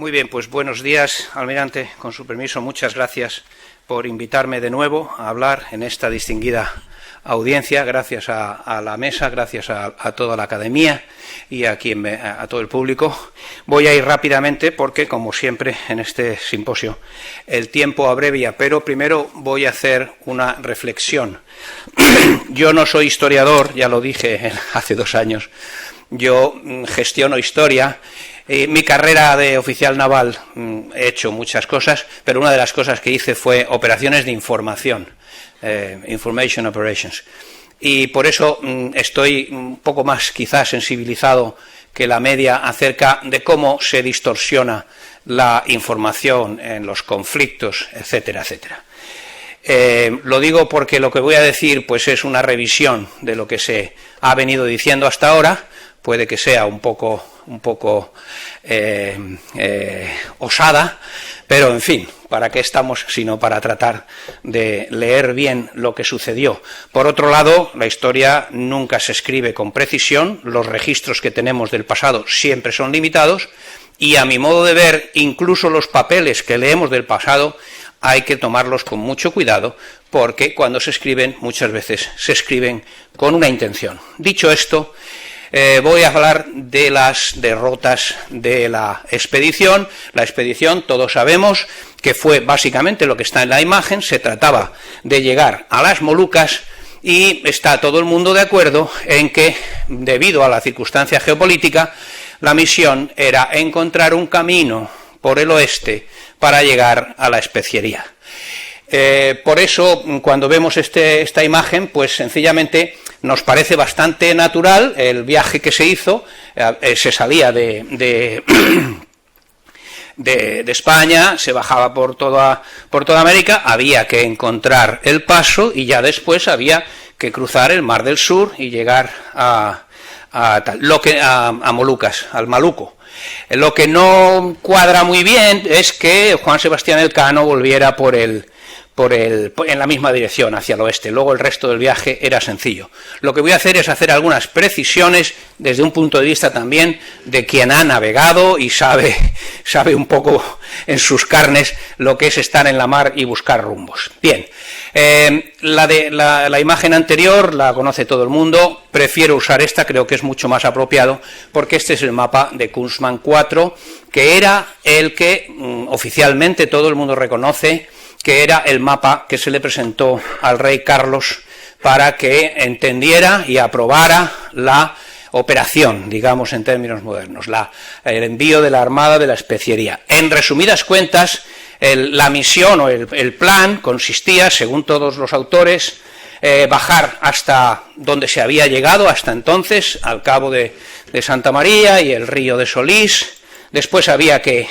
Muy bien, pues buenos días, almirante. Con su permiso, muchas gracias por invitarme de nuevo a hablar en esta distinguida audiencia. Gracias a la mesa, gracias a toda la academia y a todo el público. Voy a ir rápidamente porque, como siempre en este simposio, el tiempo abrevia, pero primero voy a hacer una reflexión. Yo no soy historiador, ya lo dije hace 2 años. Yo gestiono historia. Mi carrera de oficial naval he hecho muchas cosas, pero una de las cosas que hice fue operaciones de información, information operations, y por eso estoy un poco más quizás sensibilizado que la media acerca de cómo se distorsiona la información en los conflictos, etcétera, etcétera. Lo digo porque lo que voy a decir pues es una revisión de lo que se ha venido diciendo hasta ahora. Puede que sea un poco osada, pero en fin, ¿para qué estamos sino para tratar de leer bien lo que sucedió? Por otro lado, la historia nunca se escribe con precisión, los registros que tenemos del pasado siempre son limitados, y a mi modo de ver, incluso los papeles que leemos del pasado hay que tomarlos con mucho cuidado, porque cuando se escriben, muchas veces se escriben con una intención. Dicho esto, voy a hablar de las derrotas de la expedición. La expedición, todos sabemos que fue básicamente lo que está en la imagen. Se trataba de llegar a las Molucas y está todo el mundo de acuerdo en que, debido a la circunstancia geopolítica, la misión era encontrar un camino por el oeste para llegar a la especiería. Por eso, cuando vemos esta imagen, pues sencillamente nos parece bastante natural el viaje que se hizo. Se salía de España, se bajaba por toda América, había que encontrar el paso y ya después había que cruzar el Mar del Sur y llegar a Molucas, al Maluco. Lo que no cuadra muy bien es que Juan Sebastián Elcano volviera en la misma dirección, hacia el oeste. Luego el resto del viaje era sencillo. Lo que voy a hacer es hacer algunas precisiones desde un punto de vista también de quien ha navegado y sabe un poco en sus carnes lo que es estar en la mar y buscar rumbos. Bien, la imagen anterior la conoce todo el mundo. Prefiero usar esta, creo que es mucho más apropiado, porque este es el mapa de Kunstmann 4, que era el que oficialmente todo el mundo reconoce que era el mapa que se le presentó al rey Carlos para que entendiera y aprobara la operación, digamos en términos modernos, el envío de la Armada de la Especiería. En resumidas cuentas, la misión o el plan consistía, según todos los autores, bajar hasta donde se había llegado hasta entonces, al cabo de Santa María y el río de Solís. Después había que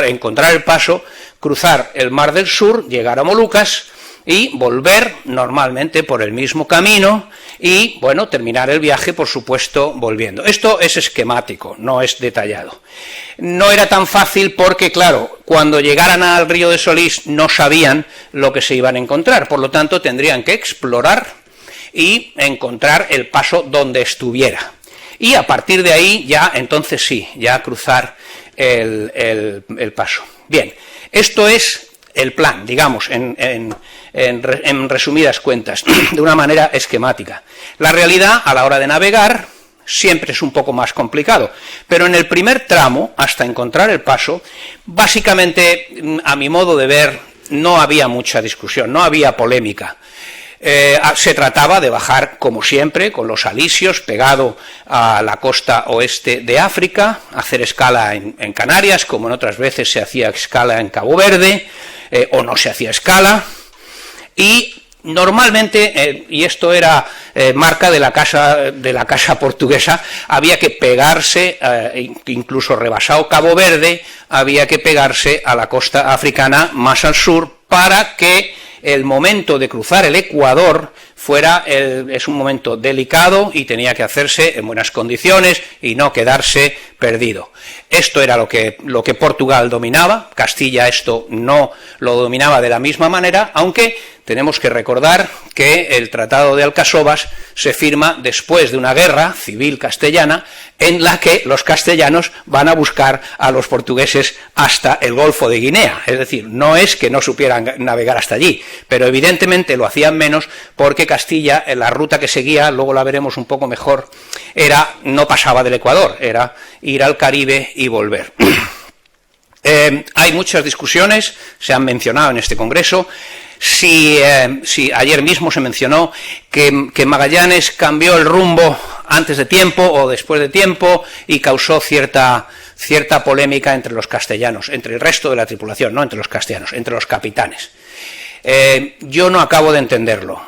encontrar el paso, cruzar el Mar del Sur, llegar a Molucas y volver normalmente por el mismo camino y, bueno, terminar el viaje, por supuesto, volviendo. Esto es esquemático, no es detallado. No era tan fácil porque, claro, cuando llegaran al río de Solís no sabían lo que se iban a encontrar, por lo tanto tendrían que explorar y encontrar el paso donde estuviera. Y a partir de ahí ya, entonces sí, ya cruzar el paso. Bien, esto es el plan, digamos, en resumidas cuentas, de una manera esquemática. La realidad, a la hora de navegar, siempre es un poco más complicado, pero en el primer tramo, hasta encontrar el paso, básicamente, a mi modo de ver, no había mucha discusión, no había polémica. Se trataba de bajar, como siempre, con los alisios, pegado a la costa oeste de África, hacer escala en Canarias, como en otras veces se hacía escala en Cabo Verde, o no se hacía escala, y normalmente, y esto era marca de la casa portuguesa, había que pegarse, incluso rebasado Cabo Verde, había que pegarse a la costa africana más al sur para que el momento de cruzar el Ecuador es un momento delicado y tenía que hacerse en buenas condiciones y no quedarse perdido. Esto era lo que Portugal dominaba. Castilla esto no lo dominaba de la misma manera, aunque tenemos que recordar que el Tratado de Alcasovas se firma después de una guerra civil castellana en la que los castellanos van a buscar a los portugueses hasta el Golfo de Guinea. Es decir, no es que no supieran navegar hasta allí, pero evidentemente lo hacían menos porque Castilla, en la ruta que seguía, luego la veremos un poco mejor, no pasaba del Ecuador, era ir al Caribe y volver. Hay muchas discusiones, se han mencionado en este congreso. Si ayer mismo se mencionó que Magallanes cambió el rumbo antes de tiempo o después de tiempo y causó cierta polémica entre los castellanos, entre el resto de la tripulación, no entre los castellanos, entre los capitanes. Yo no acabo de entenderlo.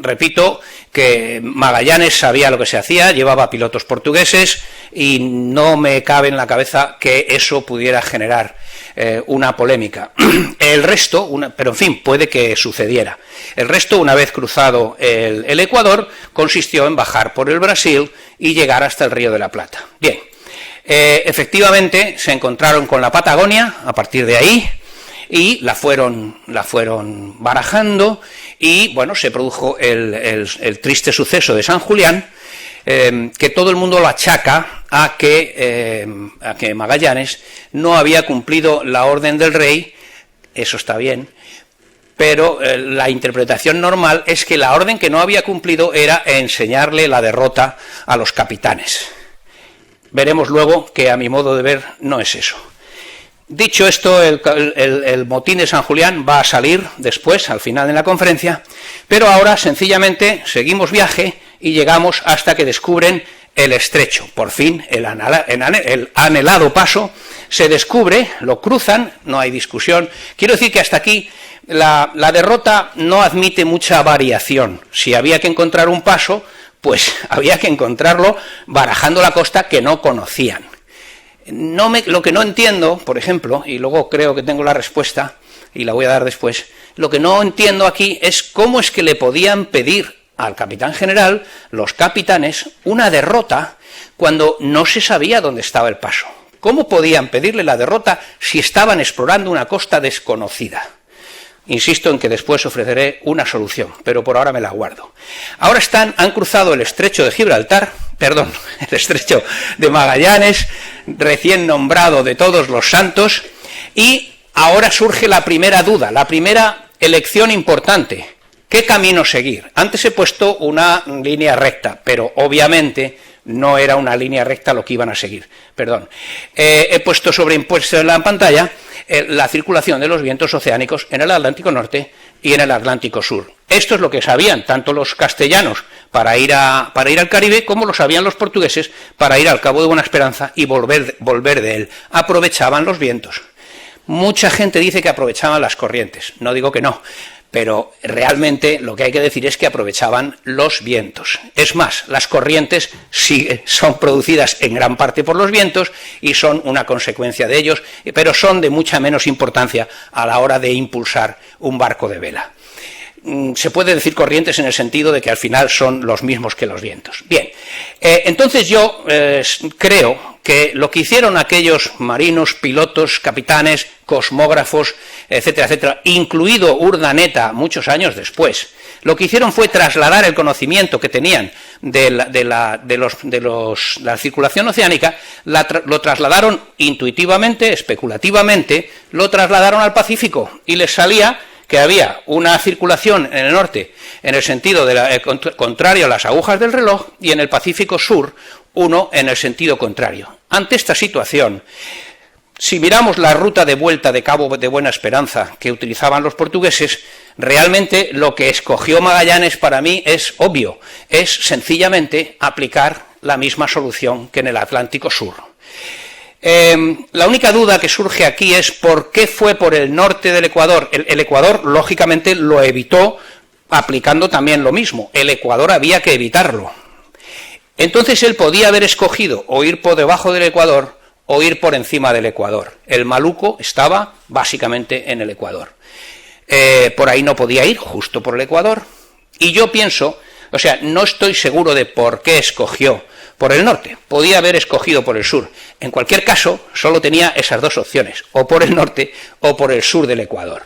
Repito que Magallanes sabía lo que se hacía, llevaba pilotos portugueses y no me cabe en la cabeza que eso pudiera generar una polémica. El resto, pero en fin, puede que sucediera. El resto, una vez cruzado el Ecuador, consistió en bajar por el Brasil y llegar hasta el Río de la Plata. Bien, efectivamente se encontraron con la Patagonia a partir de ahí, y la fueron barajando, y bueno, se produjo el triste suceso de San Julián, que todo el mundo lo achaca a que Magallanes no había cumplido la orden del rey. Eso está bien, pero la interpretación normal es que la orden que no había cumplido era enseñarle la derrota a los capitanes. Veremos luego que, a mi modo de ver, no es eso. Dicho esto, el motín de San Julián va a salir después, al final de la conferencia, pero ahora sencillamente seguimos viaje y llegamos hasta que descubren el estrecho. Por fin, el anhelado paso se descubre, lo cruzan, no hay discusión. Quiero decir que hasta aquí la derrota no admite mucha variación. Si había que encontrar un paso, pues había que encontrarlo barajando la costa que no conocían. Lo que no entiendo, por ejemplo, y luego creo que tengo la respuesta, y la voy a dar después, lo que no entiendo aquí es cómo es que le podían pedir al capitán general, los capitanes, una derrota cuando no se sabía dónde estaba el paso. ¿Cómo podían pedirle la derrota si estaban explorando una costa desconocida? Insisto en que después ofreceré una solución, pero por ahora me la guardo. Ahora han cruzado el estrecho de Gibraltar, el estrecho de Magallanes, recién nombrado de todos los santos, y ahora surge la primera duda, la primera elección importante. ¿Qué camino seguir? Antes he puesto una línea recta, pero obviamente no era una línea recta lo que iban a seguir. He puesto sobreimpuesto en la pantalla la circulación de los vientos oceánicos en el Atlántico Norte y en el Atlántico Sur. Esto es lo que sabían tanto los castellanos para ir al Caribe, como lo sabían los portugueses para ir al Cabo de Buena Esperanza y volver de él. Aprovechaban los vientos. Mucha gente dice que aprovechaban las corrientes, no digo que no, pero realmente lo que hay que decir es que aprovechaban los vientos. Es más, las corrientes sí son producidas en gran parte por los vientos y son una consecuencia de ellos, pero son de mucha menos importancia a la hora de impulsar un barco de vela. Se puede decir corrientes en el sentido de que al final son los mismos que los vientos. Bien, entonces yo creo que lo que hicieron aquellos marinos, pilotos, capitanes, cosmógrafos, etcétera, etcétera, incluido Urdaneta muchos años después, lo que hicieron fue trasladar el conocimiento que tenían de la circulación oceánica, lo trasladaron intuitivamente, especulativamente, lo trasladaron al Pacífico y les salía que había una circulación en el norte en el sentido contrario a las agujas del reloj, y en el Pacífico Sur uno en el sentido contrario. Ante esta situación, si miramos la ruta de vuelta de Cabo de Buena Esperanza que utilizaban los portugueses, realmente lo que escogió Magallanes para mí es obvio, es sencillamente aplicar la misma solución que en el Atlántico Sur. La única duda que surge aquí es por qué fue por el norte del Ecuador. El Ecuador, lógicamente, lo evitó aplicando también lo mismo. El Ecuador había que evitarlo. Entonces él podía haber escogido o ir por debajo del Ecuador o ir por encima del Ecuador. El Maluco estaba básicamente en el Ecuador. Por ahí no podía ir, justo por el Ecuador. Y yo pienso, no estoy seguro de por qué escogió por el norte, podía haber escogido por el sur. En cualquier caso, solo tenía esas dos opciones, o por el norte o por el sur del Ecuador.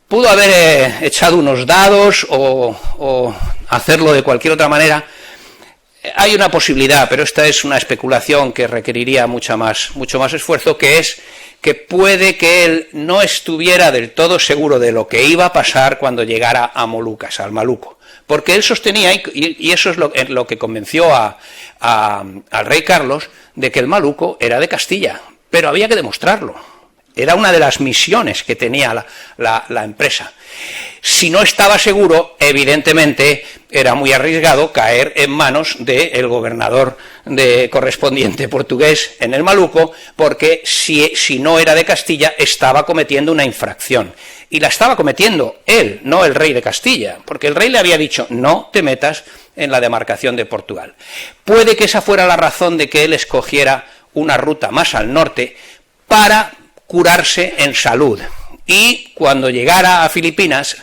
Pudo haber echado unos dados o hacerlo de cualquier otra manera. Hay una posibilidad, pero esta es una especulación que requeriría mucho más esfuerzo, que es que puede que él no estuviera del todo seguro de lo que iba a pasar cuando llegara a Molucas, al Maluco. Porque él sostenía, y eso es lo que convenció al rey Carlos, de que el Maluco era de Castilla, pero había que demostrarlo. Era una de las misiones que tenía la empresa. Si no estaba seguro, evidentemente era muy arriesgado caer en manos del gobernador correspondiente portugués en el Maluco, porque si no era de Castilla, estaba cometiendo una infracción. Y la estaba cometiendo él, no el rey de Castilla, porque el rey le había dicho, no te metas en la demarcación de Portugal. Puede que esa fuera la razón de que él escogiera una ruta más al norte para curarse en salud, y cuando llegara a Filipinas,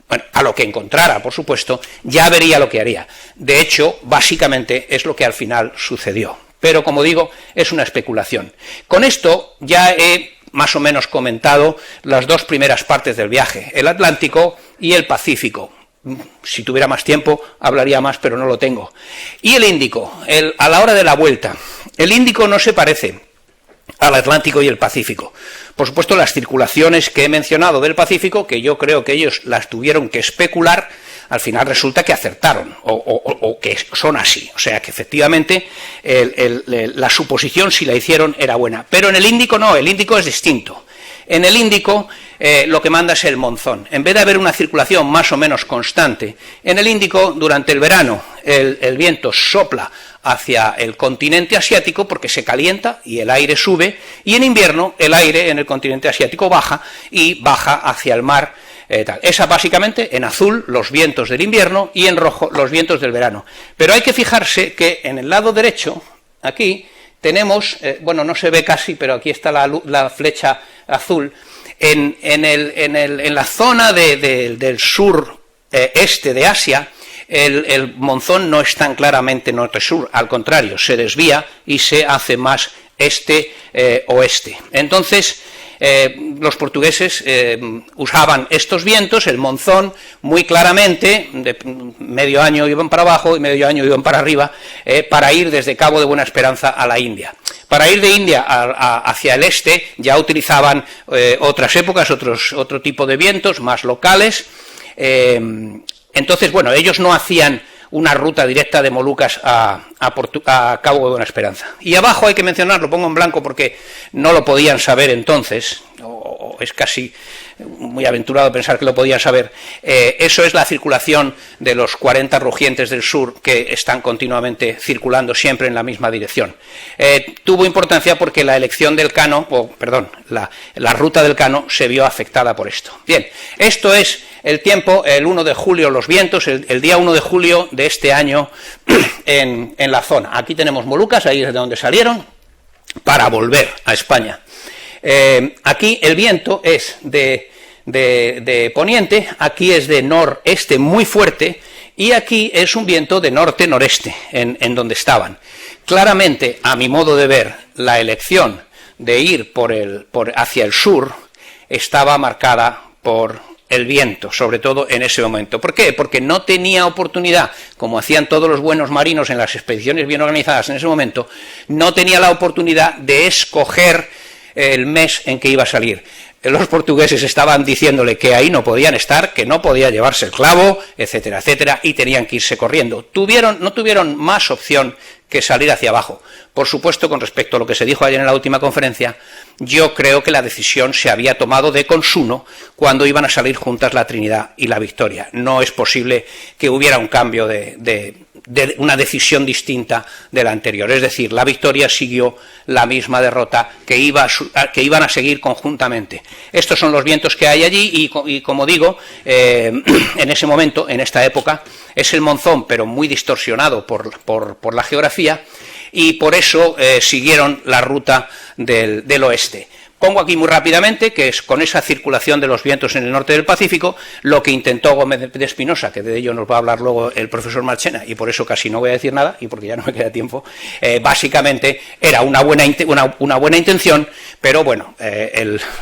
bueno, a lo que encontrara, por supuesto, ya vería lo que haría. De hecho, básicamente es lo que al final sucedió, pero como digo, es una especulación. Con esto ya he más o menos comentado las dos primeras partes del viaje, el Atlántico y el Pacífico. Si tuviera más tiempo hablaría más, pero no lo tengo. Y el Índico, a la hora de la vuelta, el Índico no se parece al Atlántico y el Pacífico. Por supuesto, las circulaciones que he mencionado del Pacífico, que yo creo que ellos las tuvieron que especular, al final resulta que acertaron, o que son así. O sea, que efectivamente la suposición, si la hicieron, era buena. Pero en el Índico no, el Índico es distinto. En el Índico lo que manda es el monzón. En vez de haber una circulación más o menos constante, en el Índico, durante el verano, el viento sopla hacia el continente asiático porque se calienta y el aire sube, y en invierno el aire en el continente asiático baja y baja hacia el mar. Esa básicamente en azul los vientos del invierno y en rojo los vientos del verano. Pero hay que fijarse que en el lado derecho, aquí, tenemos, bueno, no se ve casi, pero aquí está la flecha azul, en la zona del sur este de Asia. El monzón no es tan claramente norte-sur, al contrario, se desvía y se hace más este-oeste. Entonces, los portugueses usaban estos vientos, el monzón, muy claramente, de medio año iban para abajo y medio año iban para arriba, para ir desde Cabo de Buena Esperanza a la India. Para ir de India hacia el este ya utilizaban otras épocas, otro tipo de vientos más locales. Entonces, bueno, ellos no hacían una ruta directa de Molucas a Cabo de Buena Esperanza. Y abajo hay que mencionar, lo pongo en blanco porque no lo podían saber entonces, o es casi muy aventurado pensar que lo podían saber. Eso es la circulación de los 40 rugientes del sur que están continuamente circulando siempre en la misma dirección. Tuvo importancia porque la elección del Cano, la ruta del Cano se vio afectada por esto. Bien, esto es el tiempo, el 1 de julio, los vientos, el día 1 de julio de este año en la zona. Aquí tenemos Molucas, ahí es de donde salieron, para volver a España. Aquí el viento es de poniente, aquí es de noreste muy fuerte, y aquí es un viento de norte-noreste, en donde estaban. Claramente, a mi modo de ver, la elección de ir hacia el sur estaba marcada por el viento, sobre todo en ese momento. ¿Por qué? Porque no tenía oportunidad, como hacían todos los buenos marinos en las expediciones bien organizadas en ese momento, no tenía la oportunidad de escoger el mes en que iba a salir. Los portugueses estaban diciéndole que ahí no podían estar, que no podía llevarse el clavo, etcétera, etcétera, y tenían que irse corriendo. No tuvieron más opción que salir hacia abajo. Por supuesto, con respecto a lo que se dijo ayer en la última conferencia, yo creo que la decisión se había tomado de consuno cuando iban a salir juntas la Trinidad y la Victoria. No es posible que hubiera un cambio de una decisión distinta de la anterior. Es decir, la Victoria siguió la misma derrota que iban a seguir conjuntamente. Estos son los vientos que hay allí y como digo, en ese momento, en esta época, es el monzón, pero muy distorsionado por la geografía, y por eso siguieron la ruta del oeste. Pongo aquí muy rápidamente que es con esa circulación de los vientos en el norte del Pacífico, lo que intentó Gómez de Espinosa, que de ello nos va a hablar luego el profesor Marchena, y por eso casi no voy a decir nada, y porque ya no me queda tiempo, básicamente era una buena intención, pero bueno,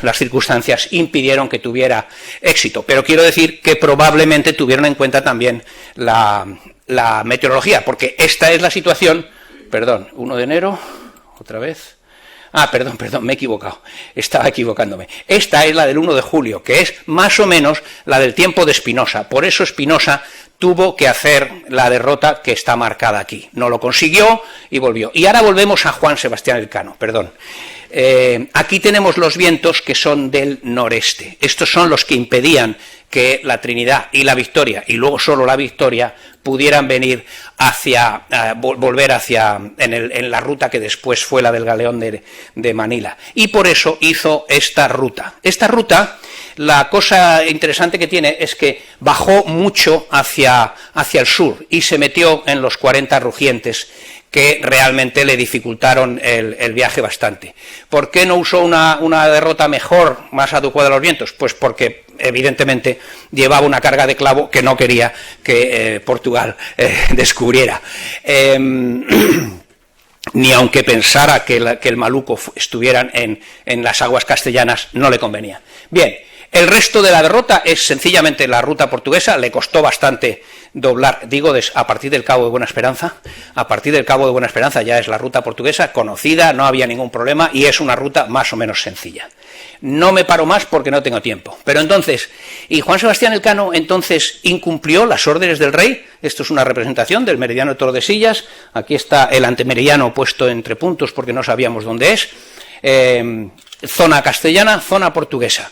las circunstancias impidieron que tuviera éxito. Pero quiero decir que probablemente tuvieron en cuenta también la meteorología, porque esta es la situación, 1 de enero, otra vez... perdón, me he equivocado, estaba equivocándome. Esta es la del 1 de julio, que es más o menos la del tiempo de Espinosa. Por eso Espinosa tuvo que hacer la derrota que está marcada aquí. No lo consiguió y volvió. Y ahora volvemos a Juan Sebastián Elcano, aquí tenemos los vientos que son del noreste. Estos son los que impedían que la Trinidad y la Victoria, y luego solo la Victoria, pudieran venir volver en la ruta que después fue la del galeón de Manila. Y por eso hizo esta ruta. Esta ruta, la cosa interesante que tiene es que bajó mucho hacia el sur y se metió en los 40 rugientes, que realmente le dificultaron el viaje bastante. ¿Por qué no usó una derrota mejor, más adecuada a los vientos? Pues porque evidentemente llevaba una carga de clavo que no quería que Portugal descubriera. Ni aunque pensara que el Maluco estuvieran en las aguas castellanas, no le convenía. Bien, el resto de la derrota es sencillamente la ruta portuguesa. Le costó bastante doblar, a partir del Cabo de Buena Esperanza. A partir del Cabo de Buena Esperanza ya es la ruta portuguesa, conocida, no había ningún problema, y es una ruta más o menos sencilla. No me paro más porque no tengo tiempo. Pero entonces, y Juan Sebastián Elcano entonces incumplió las órdenes del rey. Esto es una representación del meridiano de Tordesillas. Aquí está el antemeridiano puesto entre puntos porque no sabíamos dónde es. Zona castellana, zona portuguesa.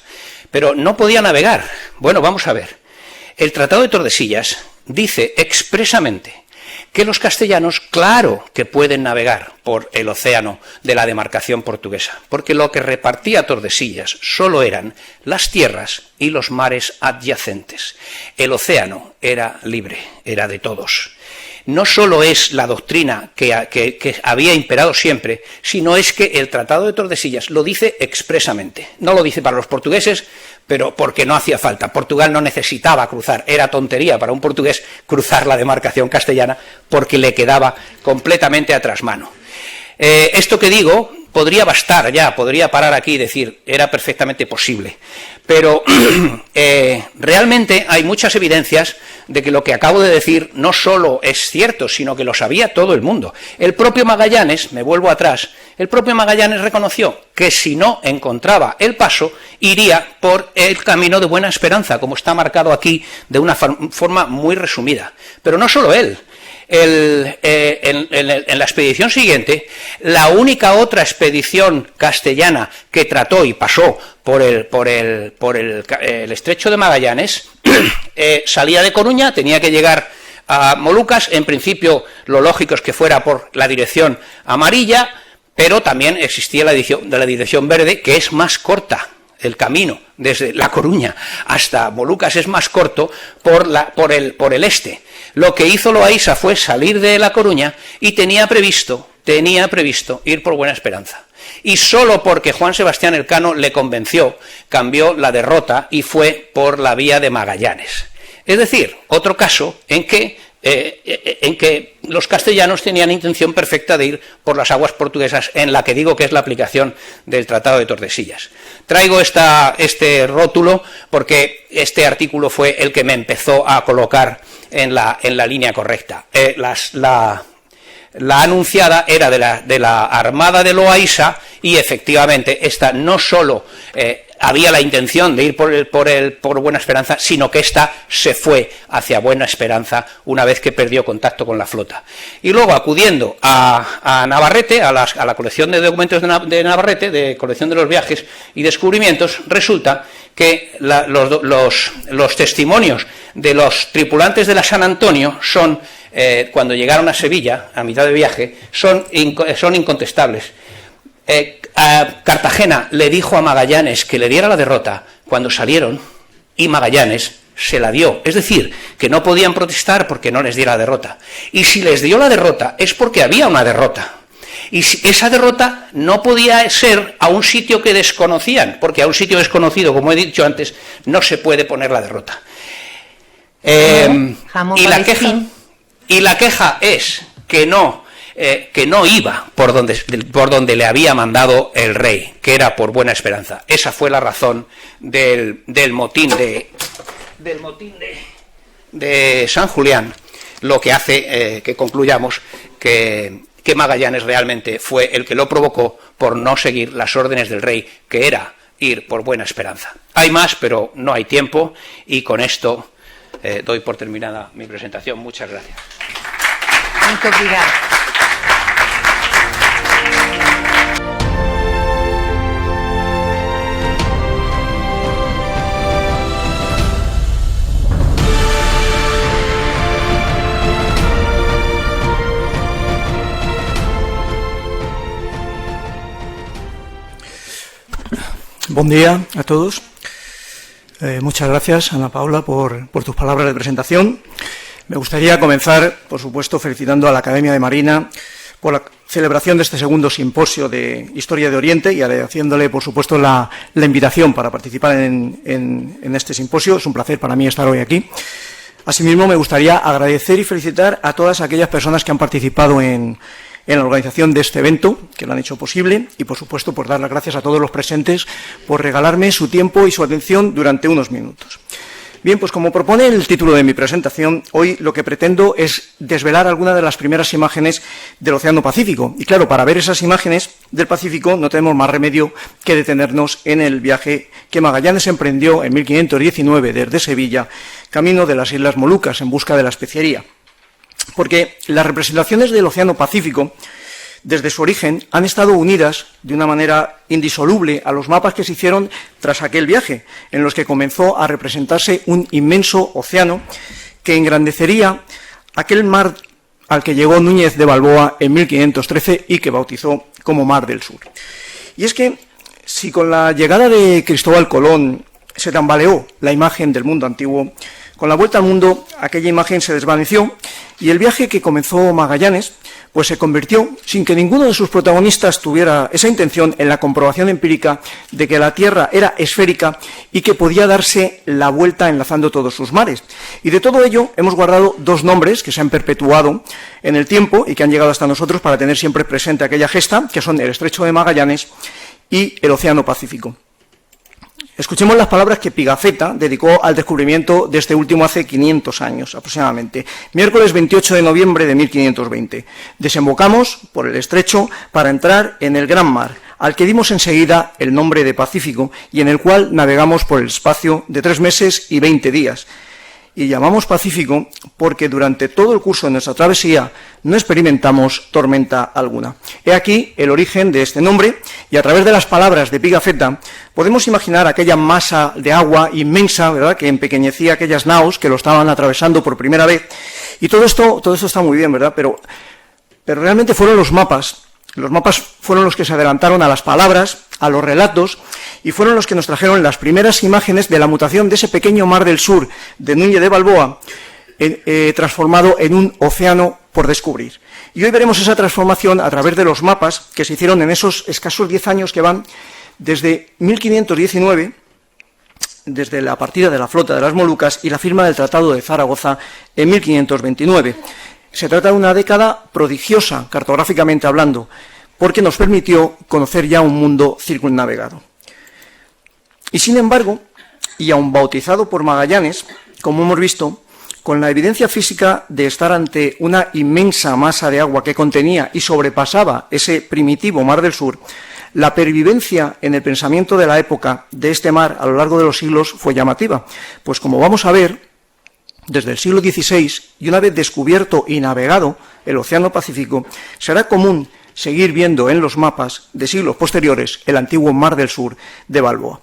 Pero no podía navegar. Bueno, vamos a ver. El Tratado de Tordesillas dice expresamente que los castellanos, claro que pueden navegar por el océano de la demarcación portuguesa, porque lo que repartía Tordesillas solo eran las tierras y los mares adyacentes. El océano era libre, era de todos. No solo es la doctrina que había imperado siempre, sino es que el Tratado de Tordesillas lo dice expresamente. No lo dice para los portugueses, pero porque no hacía falta. Portugal no necesitaba cruzar, era tontería para un portugués cruzar la demarcación castellana porque le quedaba completamente a trasmano. Esto que digo podría bastar ya, podría parar aquí y decir, era perfectamente posible. Pero realmente hay muchas evidencias de que lo que acabo de decir no solo es cierto, sino que lo sabía todo el mundo. El propio Magallanes, me vuelvo atrás, el propio Magallanes reconoció que si no encontraba el paso, iría por el camino de Buena Esperanza, como está marcado aquí de una forma muy resumida. Pero no solo él. En la expedición siguiente, la única otra expedición castellana que trató y pasó por el estrecho de Magallanes, salía de Coruña, tenía que llegar a Molucas. En principio lo lógico es que fuera por la dirección amarilla, pero también existía la dirección verde, que es más corta. El camino desde La Coruña hasta Molucas es más corto por el este. Lo que hizo Loaiza fue salir de La Coruña y tenía previsto ir por Buena Esperanza. Y solo porque Juan Sebastián Elcano le convenció, cambió la derrota y fue por la vía de Magallanes. Es decir, otro caso en que los castellanos tenían intención perfecta de ir por las aguas portuguesas, en la que digo que es la aplicación del Tratado de Tordesillas. Traigo este rótulo porque este artículo fue el que me empezó a colocar en la línea correcta. La anunciada era de la Armada de Loaiza, y efectivamente esta no solo había la intención de ir por Buena Esperanza, sino que ésta se fue hacia Buena Esperanza una vez que perdió contacto con la flota. Y luego, acudiendo a Navarrete, a la colección de documentos de Navarrete, de colección de los viajes y descubrimientos, resulta que los testimonios de los tripulantes de la San Antonio son, cuando llegaron a Sevilla, a mitad de viaje, son incontestables. Cartagena le dijo a Magallanes que le diera la derrota cuando salieron, y Magallanes se la dio. Es decir, que no podían protestar porque no les diera la derrota. Y si les dio la derrota es porque había una derrota. Y esa derrota no podía ser a un sitio que desconocían, porque a un sitio desconocido, como he dicho antes, no se puede poner la derrota. Y la queja es que no iba por donde le había mandado el rey, que era por Buena Esperanza. Esa fue la razón del motín de San Julián, lo que hace que concluyamos que Magallanes realmente fue el que lo provocó por no seguir las órdenes del rey, que era ir por Buena Esperanza. Hay más, pero no hay tiempo, y con esto doy por terminada mi presentación. Muchas gracias. Muito obrigada. Buen día a todos. Muchas gracias, Ana Paula, por tus palabras de presentación. Me gustaría comenzar, por supuesto, felicitando a la Academia de Marina por la celebración de este segundo simposio de Historia de Oriente y haciéndole, por supuesto, la invitación para participar en este simposio. Es un placer para mí estar hoy aquí. Asimismo, me gustaría agradecer y felicitar a todas aquellas personas que han participado en la organización de este evento, que lo han hecho posible, y por supuesto por dar las gracias a todos los presentes por regalarme su tiempo y su atención durante unos minutos. Bien, pues como propone el título de mi presentación, hoy lo que pretendo es desvelar algunas de las primeras imágenes del Océano Pacífico. Y claro, para ver esas imágenes del Pacífico no tenemos más remedio que detenernos en el viaje que Magallanes emprendió en 1519 desde Sevilla, camino de las Islas Molucas en busca de la especiería. Porque las representaciones del Océano Pacífico, desde su origen, han estado unidas de una manera indisoluble a los mapas que se hicieron tras aquel viaje, en los que comenzó a representarse un inmenso océano que engrandecería aquel mar al que llegó Núñez de Balboa en 1513 y que bautizó como Mar del Sur. Y es que, si con la llegada de Cristóbal Colón se tambaleó la imagen del mundo antiguo, con la vuelta al mundo aquella imagen se desvaneció y el viaje que comenzó Magallanes pues se convirtió, sin que ninguno de sus protagonistas tuviera esa intención, en la comprobación empírica de que la Tierra era esférica y que podía darse la vuelta enlazando todos sus mares. Y de todo ello hemos guardado dos nombres que se han perpetuado en el tiempo y que han llegado hasta nosotros para tener siempre presente aquella gesta, que son el Estrecho de Magallanes y el Océano Pacífico. Escuchemos las palabras que Pigafetta dedicó al descubrimiento de este último hace 500 años aproximadamente. Miércoles 28 de noviembre de 1520. Desembocamos por el estrecho para entrar en el gran mar, al que dimos enseguida el nombre de Pacífico y en el cual navegamos por el espacio de 3 meses y 20 días. Y llamamos Pacífico porque durante todo el curso de nuestra travesía no experimentamos tormenta alguna. He aquí el origen de este nombre, y a través de las palabras de Pigafetta podemos imaginar aquella masa de agua inmensa, ¿verdad?, que empequeñecía aquellas naos que lo estaban atravesando por primera vez. Y todo esto está muy bien, ¿verdad?, pero realmente fueron los mapas. Los mapas fueron los que se adelantaron a las palabras, a los relatos, y fueron los que nos trajeron las primeras imágenes de la mutación de ese pequeño Mar del Sur de Núñez de Balboa, transformado en un océano por descubrir. Y hoy veremos esa transformación a través de los mapas que se hicieron en esos escasos 10 años que van desde 1519, desde la partida de la flota de las Molucas y la firma del Tratado de Zaragoza en 1529. Se trata de una década prodigiosa, cartográficamente hablando, porque nos permitió conocer ya un mundo circunnavegado. Y sin embargo, y aun bautizado por Magallanes, como hemos visto, con la evidencia física de estar ante una inmensa masa de agua que contenía y sobrepasaba ese primitivo Mar del Sur, la pervivencia en el pensamiento de la época de este mar a lo largo de los siglos fue llamativa, pues como vamos a ver, desde el siglo XVI, y una vez descubierto y navegado el Océano Pacífico, será común seguir viendo en los mapas de siglos posteriores el antiguo Mar del Sur de Balboa.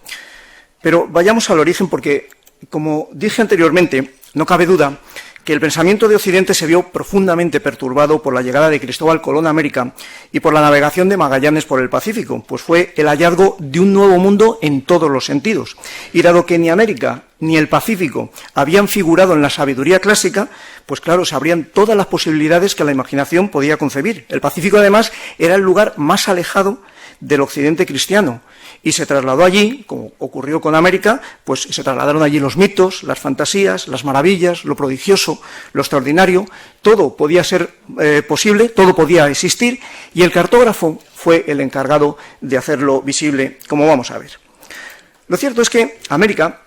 Pero vayamos al origen porque, como dije anteriormente, no cabe duda que el pensamiento de Occidente se vio profundamente perturbado por la llegada de Cristóbal Colón a América y por la navegación de Magallanes por el Pacífico, pues fue el hallazgo de un nuevo mundo en todos los sentidos. Y dado que ni América ni el Pacífico habían figurado en la sabiduría clásica, pues claro, se abrían todas las posibilidades que la imaginación podía concebir. El Pacífico, además, era el lugar más alejado del occidente cristiano, y se trasladó allí, como ocurrió con América, pues se trasladaron allí los mitos, las fantasías, las maravillas, lo prodigioso, lo extraordinario. Todo podía ser posible, todo podía existir, y el cartógrafo fue el encargado de hacerlo visible, como vamos a ver. Lo cierto es que América,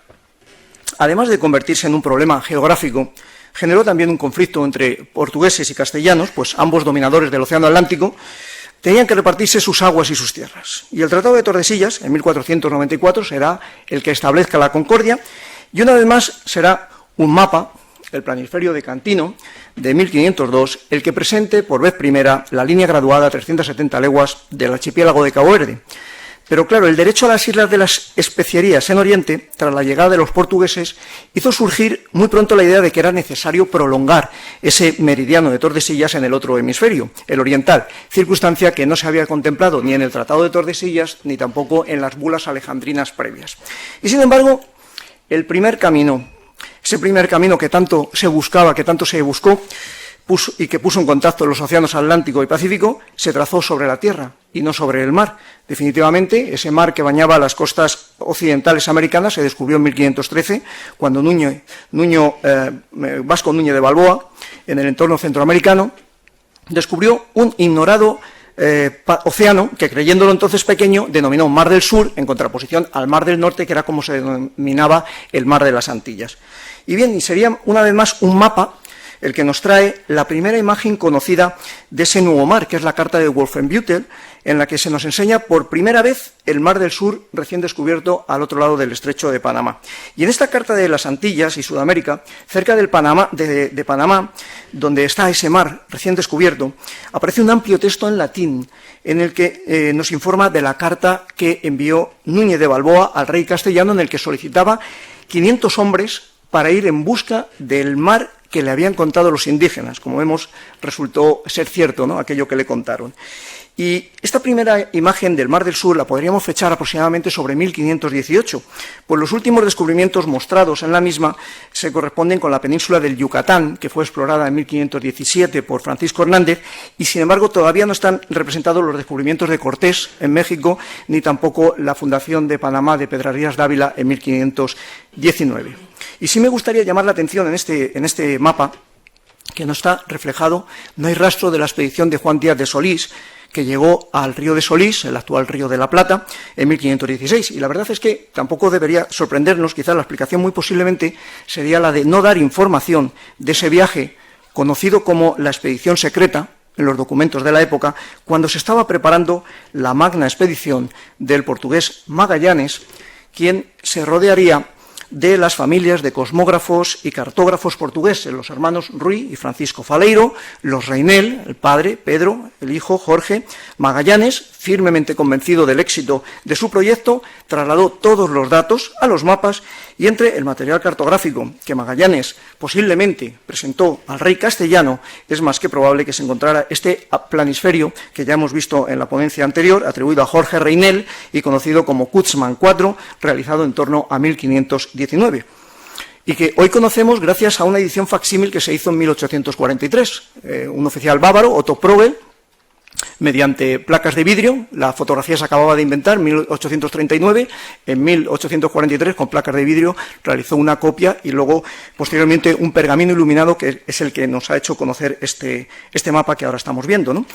además de convertirse en un problema geográfico, generó también un conflicto entre portugueses y castellanos, pues ambos dominadores del Océano Atlántico tenían que repartirse sus aguas y sus tierras. Y el Tratado de Tordesillas, en 1494, será el que establezca la concordia, y una vez más será un mapa, el Planisferio de Cantino, de 1502, el que presente por vez primera la línea graduada a 370 leguas del archipiélago de Cabo Verde. Pero claro, el derecho a las Islas de las Especierías en Oriente, tras la llegada de los portugueses, hizo surgir muy pronto la idea de que era necesario prolongar ese meridiano de Tordesillas en el otro hemisferio, el oriental, circunstancia que no se había contemplado ni en el Tratado de Tordesillas ni tampoco en las bulas alejandrinas previas. Y sin embargo, ese primer camino que tanto se buscaba, que tanto se buscó, y que puso en contacto los océanos Atlántico y Pacífico, se trazó sobre la tierra y no sobre el mar. Definitivamente, ese mar que bañaba las costas occidentales americanas se descubrió en 1513, cuando Vasco Núñez de Balboa, en el entorno centroamericano, descubrió un ignorado océano que, creyéndolo entonces pequeño, denominó Mar del Sur, en contraposición al Mar del Norte, que era como se denominaba el Mar de las Antillas. Y bien, y sería una vez más un mapa el que nos trae la primera imagen conocida de ese nuevo mar, que es la carta de Wolfenbüttel, en la que se nos enseña por primera vez el Mar del Sur recién descubierto al otro lado del estrecho de Panamá. Y en esta carta de las Antillas y Sudamérica, cerca del Panamá, de Panamá, donde está ese mar recién descubierto, aparece un amplio texto en latín en el que nos informa de la carta que envió Núñez de Balboa al rey castellano, en el que solicitaba 500 hombres para ir en busca del mar que le habían contado los indígenas. Como vemos, resultó ser cierto, ¿no?, aquello que le contaron. Y esta primera imagen del Mar del Sur la podríamos fechar aproximadamente sobre 1518, pues los últimos descubrimientos mostrados en la misma se corresponden con la península del Yucatán, que fue explorada en 1517 por Francisco Hernández, y sin embargo todavía no están representados los descubrimientos de Cortés en México, ni tampoco la fundación de Panamá de Pedrarías Dávila en 1519. Y sí me gustaría llamar la atención en este mapa, que no está reflejado, no hay rastro de la expedición de Juan Díaz de Solís, que llegó al río de Solís, el actual río de la Plata, en 1516. Y la verdad es que tampoco debería sorprendernos, quizás la explicación muy posiblemente sería la de no dar información de ese viaje conocido como la expedición secreta en los documentos de la época, cuando se estaba preparando la magna expedición del portugués Magallanes, quien se rodearía de las familias de cosmógrafos y cartógrafos portugueses, los hermanos Ruy y Francisco Faleiro, los Reinel, el padre, Pedro, el hijo, Jorge. Magallanes, firmemente convencido del éxito de su proyecto, trasladó todos los datos a los mapas, y entre el material cartográfico que Magallanes posiblemente presentó al rey castellano, es más que probable que se encontrara este planisferio que ya hemos visto en la ponencia anterior, atribuido a Jorge Reinel y conocido como Kutzmann IV, realizado en torno a 1519. Y que hoy conocemos gracias a una edición facsímil que se hizo en 1843. Un oficial bávaro, Otto Progel, mediante placas de vidrio, la fotografía se acababa de inventar en 1839, en 1843 con placas de vidrio realizó una copia y luego posteriormente un pergamino iluminado, que es el que nos ha hecho conocer este mapa que ahora estamos viendo, ¿no?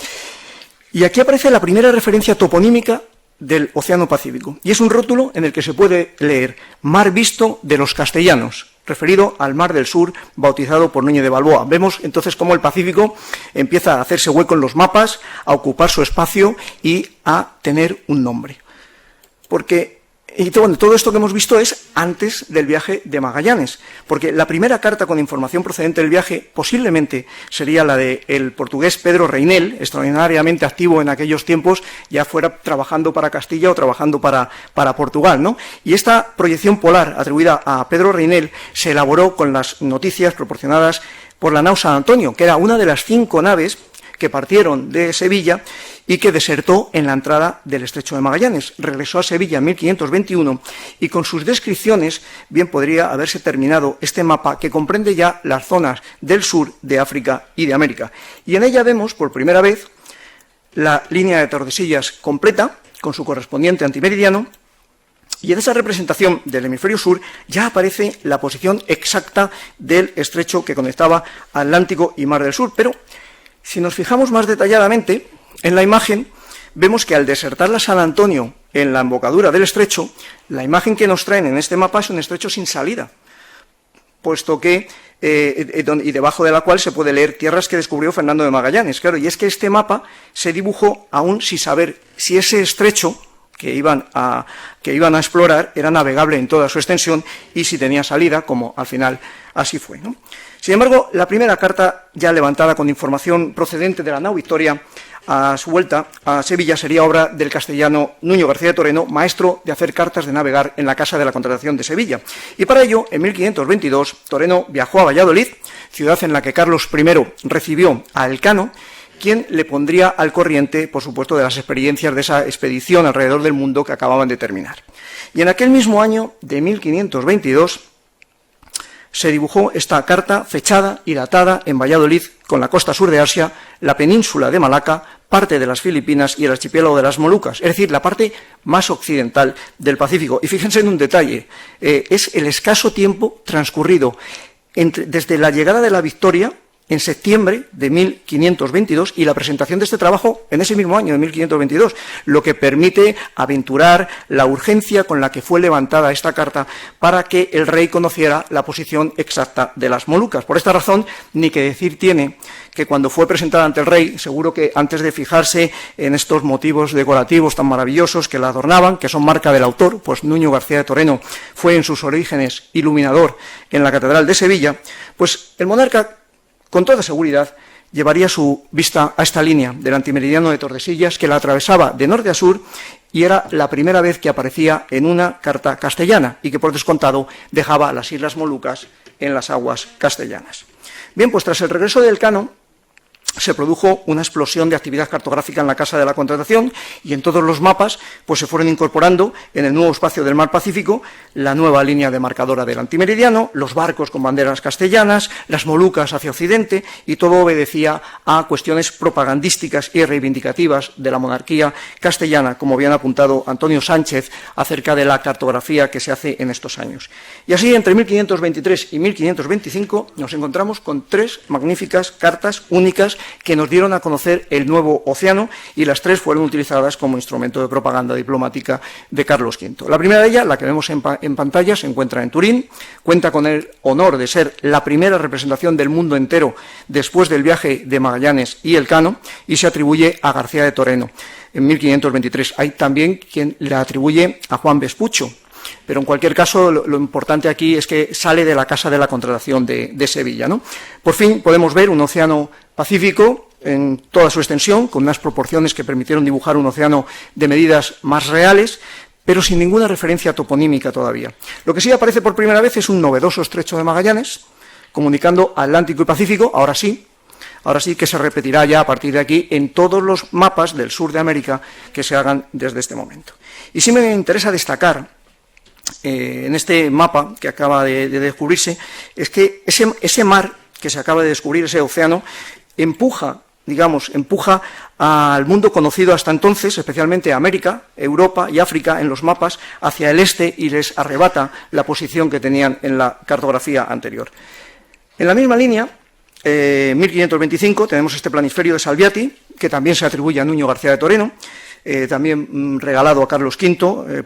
Y aquí aparece la primera referencia toponímica del Océano Pacífico, y es un rótulo en el que se puede leer Mar visto de los castellanos, referido al Mar del Sur, bautizado por Núñez de Balboa. Vemos entonces cómo el Pacífico empieza a hacerse hueco en los mapas, a ocupar su espacio y a tener un nombre. Todo esto que hemos visto es antes del viaje de Magallanes, porque la primera carta con información procedente del viaje posiblemente sería la del portugués Pedro Reinel, extraordinariamente activo en aquellos tiempos, ya fuera trabajando para Castilla o trabajando para Portugal, ¿no? Y esta proyección polar atribuida a Pedro Reinel se elaboró con las noticias proporcionadas por la nao San Antonio, que era una de las 5 naves que partieron de Sevilla y que desertó en la entrada del Estrecho de Magallanes. Regresó a Sevilla en 1521 y con sus descripciones bien podría haberse terminado este mapa que comprende ya las zonas del sur de África y de América. Y en ella vemos por primera vez la línea de Tordesillas completa con su correspondiente antimeridiano, y en esa representación del hemisferio sur ya aparece la posición exacta del estrecho que conectaba Atlántico y Mar del Sur. Pero si nos fijamos más detalladamente en la imagen, vemos que al desertar la San Antonio en la embocadura del estrecho, la imagen que nos traen en este mapa es un estrecho sin salida, puesto que y debajo de la cual se puede leer tierras que descubrió Fernando de Magallanes. Claro, y es que este mapa se dibujó aún sin saber si ese estrecho que iban a explorar era navegable en toda su extensión y si tenía salida, como al final así fue, ¿no? Sin embargo, la primera carta ya levantada con información procedente de la nao Victoria a su vuelta a Sevilla sería obra del castellano Nuño García de Toreno, maestro de hacer cartas de navegar en la Casa de la Contratación de Sevilla. Y para ello, en 1522, Toreno viajó a Valladolid, ciudad en la que Carlos I recibió a Elcano, quien le pondría al corriente, por supuesto, de las experiencias de esa expedición alrededor del mundo que acababan de terminar. Y en aquel mismo año de 1522 se dibujó esta carta fechada y datada en Valladolid con la costa sur de Asia, la península de Malaca, parte de las Filipinas y el archipiélago de las Molucas, es decir, la parte más occidental del Pacífico. Y fíjense en un detalle, es el escaso tiempo transcurrido desde la llegada de la Victoria en septiembre de 1522 y la presentación de este trabajo en ese mismo año de 1522, lo que permite aventurar la urgencia con la que fue levantada esta carta para que el rey conociera la posición exacta de las Molucas. Por esta razón, ni que decir tiene que cuando fue presentada ante el rey, seguro que antes de fijarse en estos motivos decorativos tan maravillosos que la adornaban, que son marca del autor, pues Nuño García de Toreno fue en sus orígenes iluminador en la Catedral de Sevilla, pues el monarca con toda seguridad llevaría su vista a esta línea del antimeridiano de Tordesillas que la atravesaba de norte a sur y era la primera vez que aparecía en una carta castellana y que por descontado dejaba las Islas Molucas en las aguas castellanas. Bien, pues tras el regreso de Elcano se produjo una explosión de actividad cartográfica en la Casa de la Contratación y en todos los mapas pues se fueron incorporando en el nuevo espacio del mar Pacífico la nueva línea demarcadora del antimeridiano, los barcos con banderas castellanas, las Molucas hacia occidente, y todo obedecía a cuestiones propagandísticas y reivindicativas de la monarquía castellana, como bien ha apuntado Antonio Sánchez acerca de la cartografía que se hace en estos años. Y así, entre 1523 y 1525 nos encontramos con 3 magníficas cartas únicas que nos dieron a conocer el nuevo océano, y las 3 fueron utilizadas como instrumento de propaganda diplomática de Carlos V. La primera de ellas, la que vemos en pantalla, se encuentra en Turín, cuenta con el honor de ser la primera representación del mundo entero después del viaje de Magallanes y Elcano, y se atribuye a García de Toreno en 1523. Hay también quien la atribuye a Juan Vespucho, pero en cualquier caso lo importante aquí es que sale de la Casa de la Contratación de Sevilla, ¿no? Por fin podemos ver un océano Pacífico en toda su extensión, con unas proporciones que permitieron dibujar un océano de medidas más reales, pero sin ninguna referencia toponímica todavía. Lo que sí aparece por primera vez es un novedoso estrecho de Magallanes, comunicando Atlántico y Pacífico, ahora sí que se repetirá ya a partir de aquí en todos los mapas del sur de América que se hagan desde este momento. Y sí me interesa destacar en este mapa que acaba de descubrirse, es que ese mar que se acaba de descubrir, ese océano, empuja al mundo conocido hasta entonces, especialmente a América, Europa y África en los mapas, hacia el este, y les arrebata la posición que tenían en la cartografía anterior. En la misma línea, 1525, tenemos este planisferio de Salviati, que también se atribuye a Nuño García de Toreno, también regalado a Carlos V,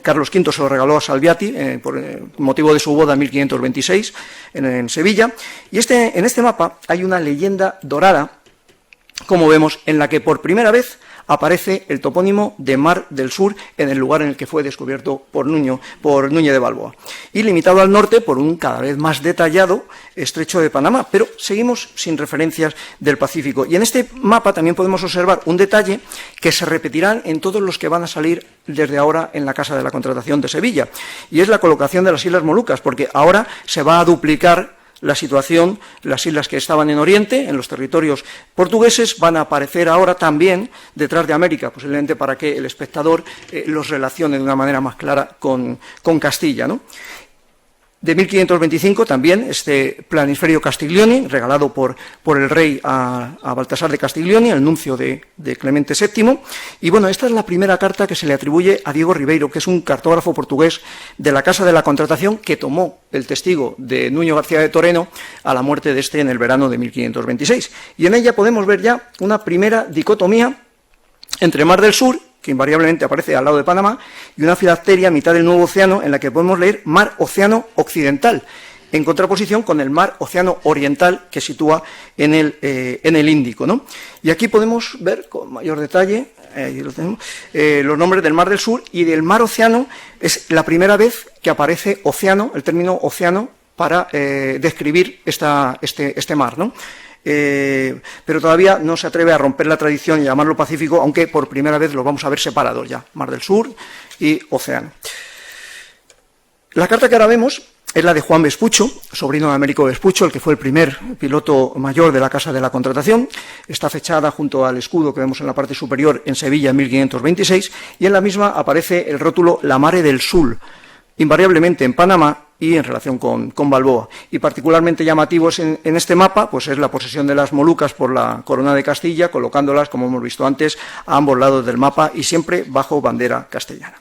Carlos V se lo regaló a Salviati por motivo de su boda en 1526 en Sevilla, y en este mapa hay una leyenda dorada, como vemos, en la que por primera vez aparece el topónimo de Mar del Sur en el lugar en el que fue descubierto por Núñez de Balboa, y limitado al norte por un cada vez más detallado estrecho de Panamá, pero seguimos sin referencias del Pacífico. Y en este mapa también podemos observar un detalle que se repetirán en todos los que van a salir desde ahora en la Casa de la Contratación de Sevilla, y es la colocación de las Islas Molucas, porque ahora se va a duplicar la situación, las islas que estaban en Oriente, en los territorios portugueses, van a aparecer ahora también detrás de América, posiblemente para que el espectador los relacione de una manera más clara con Castilla, ¿no? De 1525 también este Planisferio Castiglioni, regalado por el rey a Baltasar de Castiglioni, el nuncio de Clemente VII. Y bueno, esta es la primera carta que se le atribuye a Diego Ribeiro, que es un cartógrafo portugués de la Casa de la Contratación, que tomó el testigo de Nuño García de Toreno a la muerte de este en el verano de 1526. Y en ella podemos ver ya una primera dicotomía entre Mar del Sur, que invariablemente aparece al lado de Panamá, y una filacteria a mitad del Nuevo Océano, en la que podemos leer Mar-Océano Occidental, en contraposición con el Mar-Océano Oriental, que sitúa en el Índico, ¿no? Y aquí podemos ver con mayor detalle los nombres del Mar del Sur y del Mar-Océano. Es la primera vez que aparece océano, el término océano, para describir este mar, ¿no? Pero todavía no se atreve a romper la tradición y llamarlo Pacífico, aunque por primera vez lo vamos a ver separados ya, Mar del Sur y Océano. La carta que ahora vemos es la de Juan Vespucho, sobrino de Américo Vespucho, el que fue el primer piloto mayor de la Casa de la Contratación. Está fechada junto al escudo que vemos en la parte superior en Sevilla en 1526, y en la misma aparece el rótulo La Mare del Sul, invariablemente en Panamá y en relación con Balboa. Y particularmente llamativos en este mapa pues es la posesión de las Molucas por la Corona de Castilla, colocándolas, como hemos visto antes, a ambos lados del mapa y siempre bajo bandera castellana.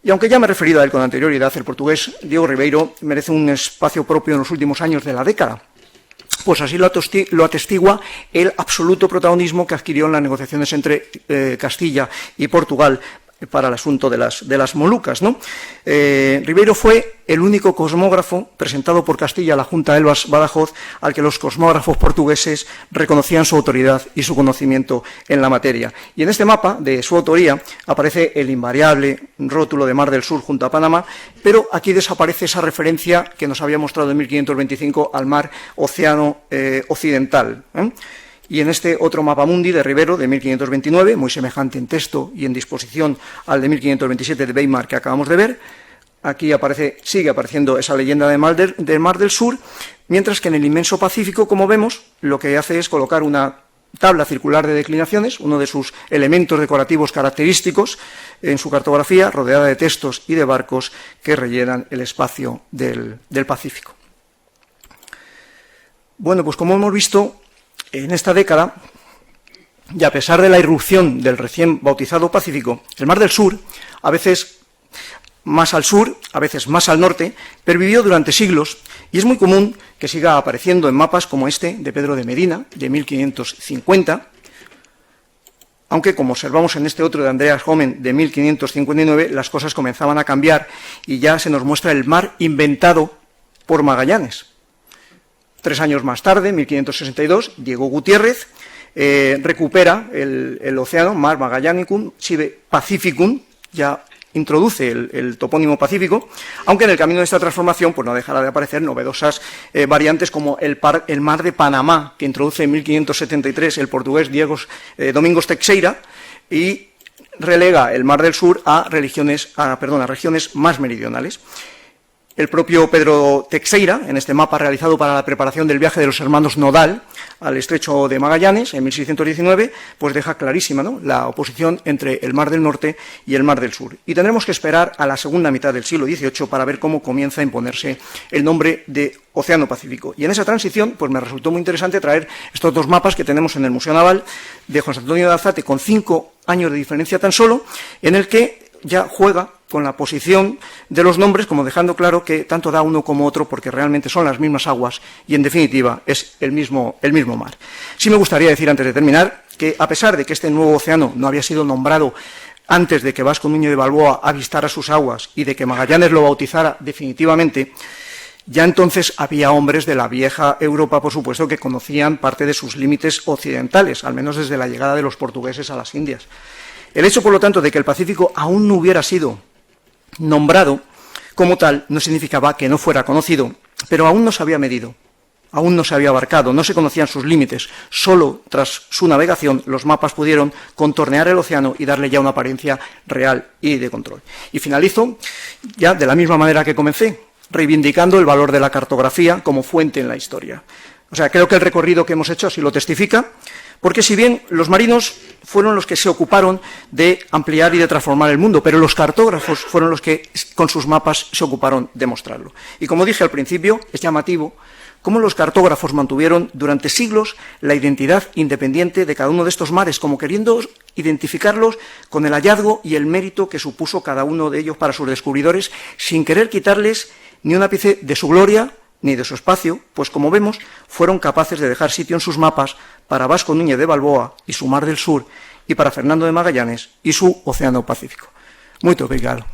Y aunque ya me he referido a él con anterioridad, el portugués Diego Ribeiro merece un espacio propio en los últimos años de la década, pues así lo atestigua el absoluto protagonismo que adquirió en las negociaciones entre Castilla y Portugal para el asunto de las Molucas, ¿no? Ribeiro fue el único cosmógrafo presentado por Castilla a la Junta de Elbas Badajoz al que los cosmógrafos portugueses reconocían su autoridad y su conocimiento en la materia. Y en este mapa de su autoría aparece el invariable rótulo de Mar del Sur junto a Panamá, pero aquí desaparece esa referencia que nos había mostrado en 1525 al mar Océano Occidental, ¿eh? Y en este otro mapamundi de Ribero, de 1529, muy semejante en texto y en disposición al de 1527 de Weimar que acabamos de ver, aquí sigue apareciendo esa leyenda del Mar del Sur, mientras que en el inmenso Pacífico, como vemos, lo que hace es colocar una tabla circular de declinaciones, uno de sus elementos decorativos característicos en su cartografía, rodeada de textos y de barcos que rellenan el espacio del Pacífico. Bueno, pues como hemos visto, en esta década, y a pesar de la irrupción del recién bautizado Pacífico, el Mar del Sur, a veces más al sur, a veces más al norte, pervivió durante siglos, y es muy común que siga apareciendo en mapas como este de Pedro de Medina, de 1550, aunque, como observamos en este otro de Andreas Homen, de 1559, las cosas comenzaban a cambiar y ya se nos muestra el mar inventado por Magallanes. 3 años más tarde, en 1562, Diego Gutiérrez recupera el océano, Mar Magellanicum, Sive Pacificum, ya introduce el topónimo Pacífico, aunque en el camino de esta transformación pues no dejará de aparecer novedosas variantes como el Mar de Panamá, que introduce en 1573 el portugués Domingos Teixeira, y relega el Mar del Sur a regiones más meridionales. El propio Pedro Teixeira, en este mapa realizado para la preparación del viaje de los hermanos Nodal al estrecho de Magallanes, en 1619, pues deja clarísima, ¿no?, la oposición entre el Mar del Norte y el Mar del Sur. Y tendremos que esperar a la segunda mitad del siglo XVIII para ver cómo comienza a imponerse el nombre de Océano Pacífico. Y en esa transición, pues me resultó muy interesante traer estos dos mapas que tenemos en el Museo Naval de José Antonio de Alzate, con 5 años de diferencia tan solo, en el que ya juega con la posición de los nombres, como dejando claro que tanto da uno como otro, porque realmente son las mismas aguas y, en definitiva, es el mismo mar. Sí me gustaría decir, antes de terminar, que a pesar de que este nuevo océano no había sido nombrado antes de que Vasco Núñez de Balboa avistara sus aguas y de que Magallanes lo bautizara definitivamente, ya entonces había hombres de la vieja Europa, por supuesto, que conocían parte de sus límites occidentales, al menos desde la llegada de los portugueses a las Indias. El hecho, por lo tanto, de que el Pacífico aún no hubiera sido nombrado como tal no significaba que no fuera conocido, pero aún no se había medido, aún no se había abarcado, no se conocían sus límites. Solo tras su navegación los mapas pudieron contornear el océano y darle ya una apariencia real y de control. Y finalizo ya de la misma manera que comencé, reivindicando el valor de la cartografía como fuente en la historia. O sea, creo que el recorrido que hemos hecho así lo testifica, porque si bien los marinos fueron los que se ocuparon de ampliar y de transformar el mundo, pero los cartógrafos fueron los que con sus mapas se ocuparon de mostrarlo. Y como dije al principio, es llamativo cómo los cartógrafos mantuvieron durante siglos la identidad independiente de cada uno de estos mares, como queriendo identificarlos con el hallazgo y el mérito que supuso cada uno de ellos para sus descubridores, sin querer quitarles ni un ápice de su gloria ni de su espacio, pues como vemos, fueron capaces de dejar sitio en sus mapas para Vasco Núñez de Balboa y su Mar del Sur, y para Fernando de Magallanes y su Océano Pacífico. Muito obrigado.